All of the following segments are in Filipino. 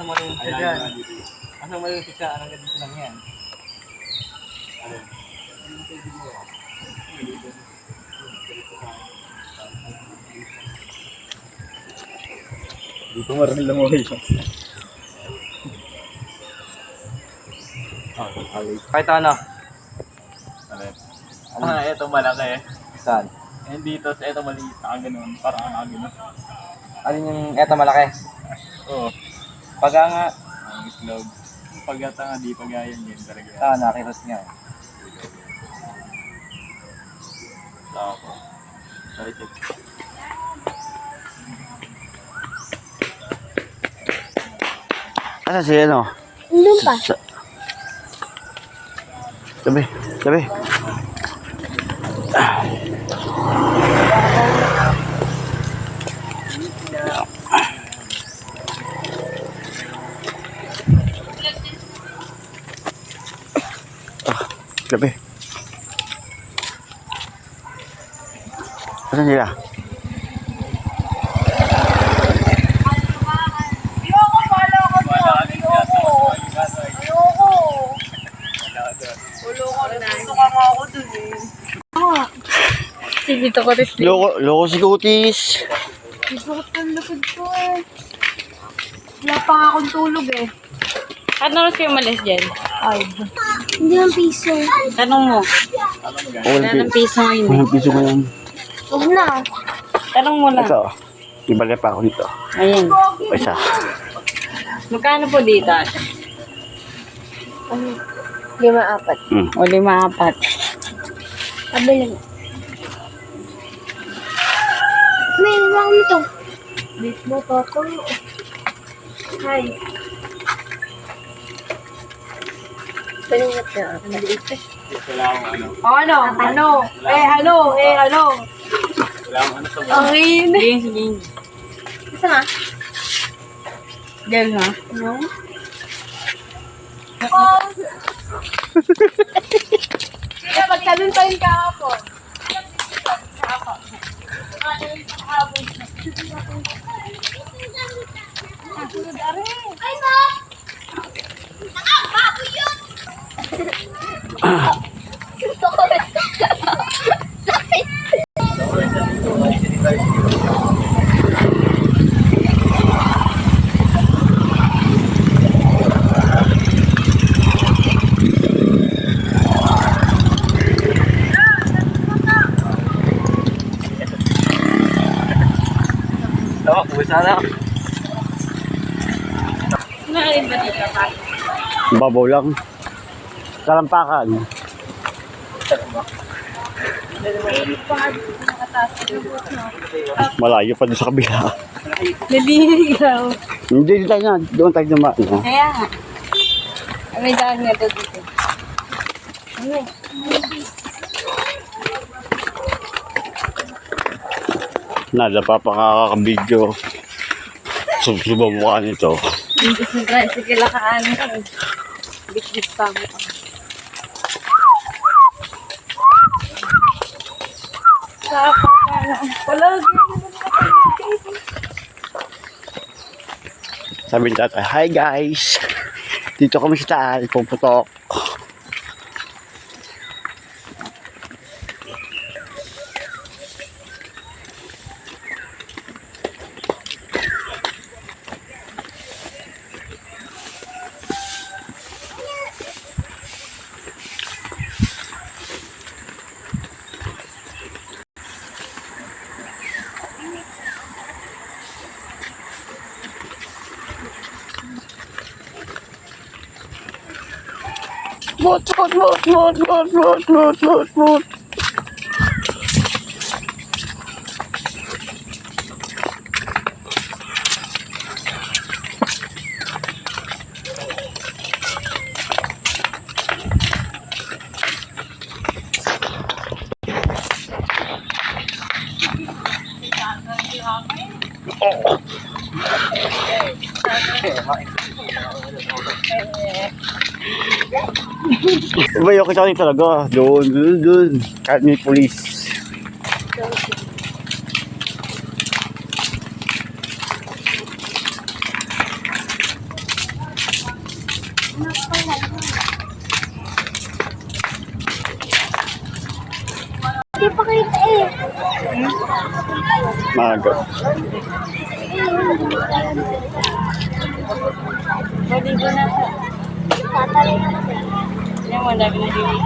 Anong malulunod siya dyan? Anong malulunod siya? Anong dito lang yan? Dito marami lang mo siya. Kahit ano? Ito malaki. Saan? And dito, ito maliit. Ganun. Parang ganun. Alin yung eto malaki? Oo. Pagka nga, Ang islog. Pagkata nga, di pagayan yun talaga. nakiros nga. Ako. Sorry, check. Asa si ano? Doon pa. Tabi, tabi. Tabi. Asan sila? Dito ko rin. Loko si Kutis. Isuot ang lupid ko eh. Wala pa nga akong tulog eh. Ano oras kayo umalis dyan? Ay. Hindi ang piso. Tanong mo. Walang Wala ng piso ngayon eh. Walang piso ko yan. Huwag na. Tanong mo lang. Ito. Ibalik pa ako dito. Ayan. Isa. Magkano po dito? Ano? 5-4. O 5-4. Sabi lang. May lang mo to. Bit mo pa ako. Hi. Palingat na. Maliit eh. Wala akong ano. Ano? Ano? Ano? Ano? Wala akong ano sa mga. Ang ini. Sige, sige. Isa nga? Girl ha? No? Kaya magkaroon pa rin kahapon. Ay, ma! Baboy yun! Pusa na. Naalin ba dito pa? Babaw lang. Kalampakan. Malayo pa doon sa kabila. Naliligaw. Hindi tayo na. Doon tayo naman. Kaya nga. May daan nga doon dito. Nada pa pakakabidyo. Subsuba mukha nito. Hindi sa tricycle lakaan. Bit-bit pa mo. Sabi ni tatay, hi guys. Dito kami sa taal. Puputok. Mut. Iba yung kita talaga. Doon. Kahit may police. Hindi pa kita eh. Maga. Baligo na po. Tatay na. Yan mo, dami na dili.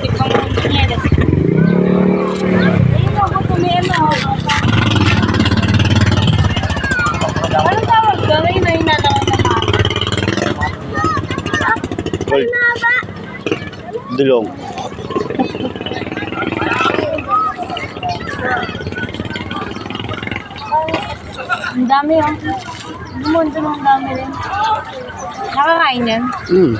Tikman mo yung chinelas. Ayun ako, tumiyan mo. Anong tawag doon? Ayun na yung nalangan na mama. Gold. Naba. Dulong. Ang dami oh. Bumunto ng dami rin. Nakakain yan? Mm.